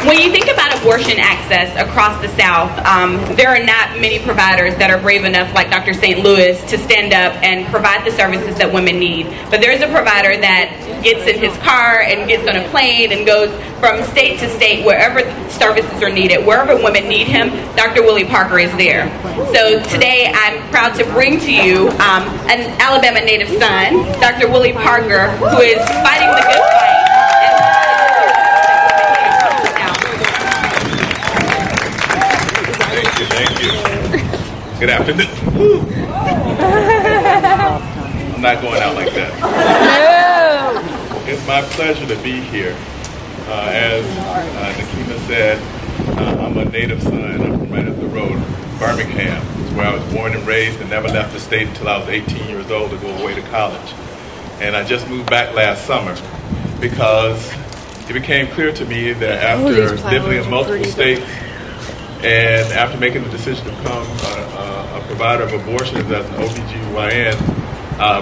When you think about abortion access across the South, there are not many providers that are brave enough, like Dr. St. Louis, to stand up and provide the services that women need. But there's a provider that gets in his car and gets on a plane and goes from state to state wherever services are needed. Wherever women need him, Dr. Willie Parker is there. So today I'm proud to bring to you an Alabama native son, Dr. Willie Parker, who is fighting the good fight. Thank you. Good afternoon. I'm not going out like that. No. It's my pleasure to be here. As Nakima said, I'm a native son. I'm from right up the road, Birmingham. It's where I was born and raised and never left the state until I was 18 years old to go away to college. And I just moved back last summer because it became clear to me that after living in multiple states, and after making the decision to become a provider of abortions as an OBGYN,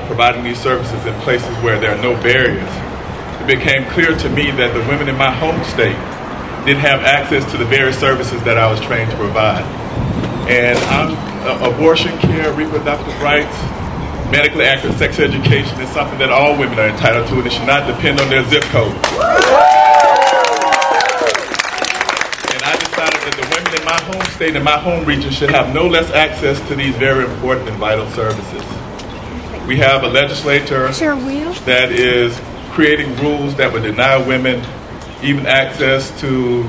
providing these services in places where there are no barriers, it became clear to me that the women in my home state didn't have access to the various services that I was trained to provide. And abortion care, reproductive rights, medically accurate sex education is something that all women are entitled to, and it should not depend on their zip code. That the women in my home state and my home region should have no less access to these very important and vital services. We have a legislator that is creating rules that would deny women even access to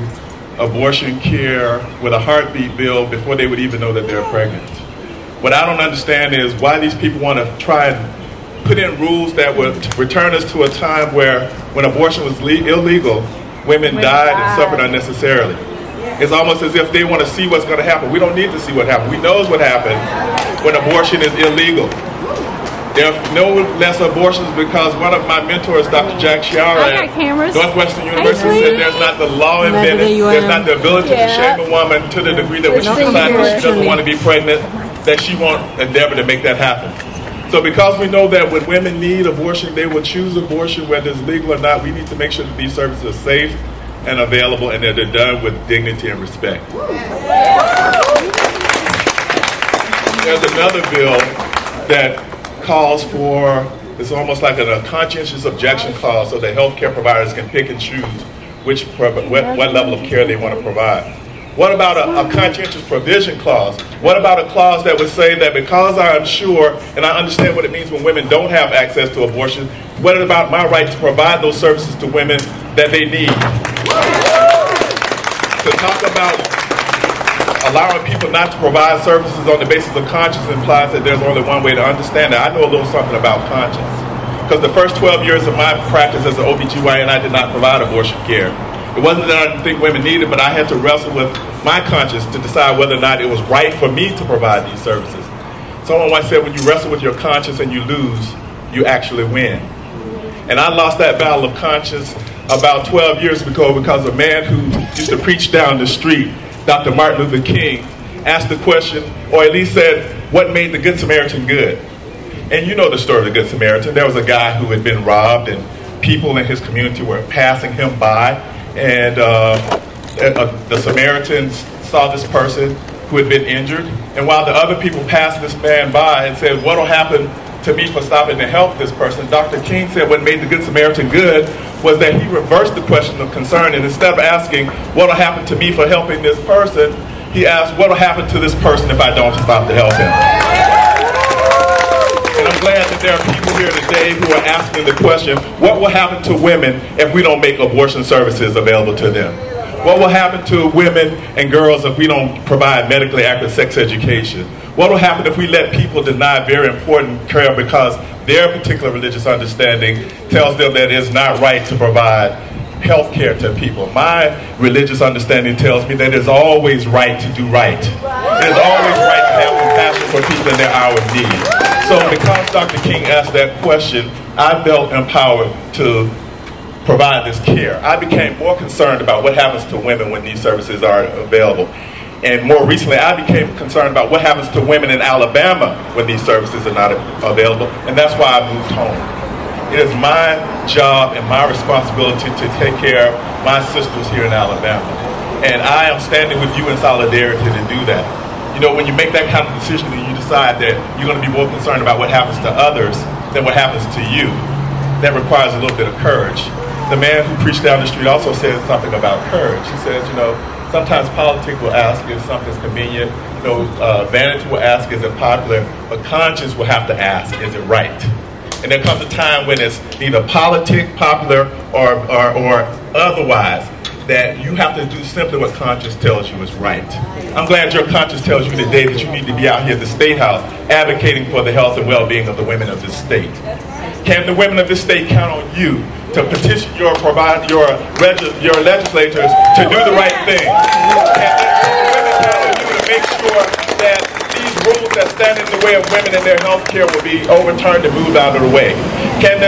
abortion care with a heartbeat bill before they would even know that they're pregnant. What I don't understand is why these people want to try and put in rules that would return us to a time where when abortion was illegal, women died and suffered unnecessarily. It's almost as if they want to see what's going to happen. We don't need to see what happens. We know what happens when abortion is illegal. There are no less abortions because one of my mentors, Dr. Jack Shiara at Northwestern University, said there's not the law invented, there's not the ability to shame a woman to the degree that when she decides that she doesn't want to be pregnant, that she won't endeavor to make that happen. So because we know that when women need abortion, they will choose abortion whether it's legal or not, we need to make sure that these services are safe and available, and that they're done with dignity and respect. There's another bill that calls for, it's almost like a conscientious objection clause so that healthcare providers can pick and choose what level of care they want to provide. What about a conscientious provision clause? What about a clause that would say that because I'm sure and I understand what it means when women don't have access to abortion, what about my right to provide those services to women that they need? To talk about allowing people not to provide services on the basis of conscience implies that there's only one way to understand that. I know a little something about conscience. Because the first 12 years of my practice as an OBGYN, I did not provide abortion care. It wasn't that I didn't think women needed, but I had to wrestle with my conscience to decide whether or not it was right for me to provide these services. Someone once said, when you wrestle with your conscience and you lose, you actually win. And I lost that battle of conscience about 12 years ago because a man who used to preach down the street, Dr. Martin Luther King, asked the question, or at least said, what made the Good Samaritan good? And you know the story of the Good Samaritan. There was a guy who had been robbed and people in his community were passing him by, and the Samaritans saw this person who had been injured, and while the other people passed this man by and said, what will happen to me for stopping to help this person, Dr. King said what made the Good Samaritan good was that he reversed the question of concern, and instead of asking what will happen to me for helping this person, he asked what will happen to this person if I don't stop to help him. And I'm glad that there are people here today who are asking the question, what will happen to women if we don't make abortion services available to them? What will happen to women and girls if we don't provide medically accurate sex education? What will happen if we let people deny very important care because their particular religious understanding tells them that it's not right to provide health care to people? My religious understanding tells me that it's always right to do right. It is always right to have compassion for people in their hour of need. So because Dr. King asked that question, I felt empowered to provide this care. I became more concerned about what happens to women when these services are available. And more recently, I became concerned about what happens to women in Alabama when these services are not available. And that's why I moved home. It is my job and my responsibility to take care of my sisters here in Alabama. And I am standing with you in solidarity to do that. You know, when you make that kind of decision and you decide that you're going to be more concerned about what happens to others than what happens to you, that requires a little bit of courage. The man who preached down the street also said something about courage. He says, you know, sometimes politics will ask if something's convenient. You know, vanity will ask, is it popular? But conscience will have to ask, is it right? And there comes a time when it's neither popular, or otherwise, that you have to do simply what conscience tells you is right. I'm glad your conscience tells you today that you need to be out here at the State House advocating for the health and well-being of the women of this state. Can the women of this state count on you to petition your legislators to do the right thing? Can the women count on you to make sure that these rules that stand in the way of women and their health care will be overturned and moved out of the way? Can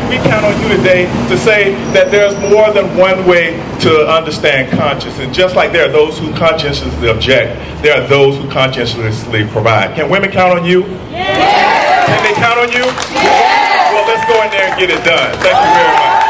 we count on you today to say that there's more than one way to understand conscience? And just like there are those who conscientiously object, there are those who conscientiously provide. Can women count on you? Yes. Can they count on you? Yes. Well, let's go in there and get it done. Thank you very much.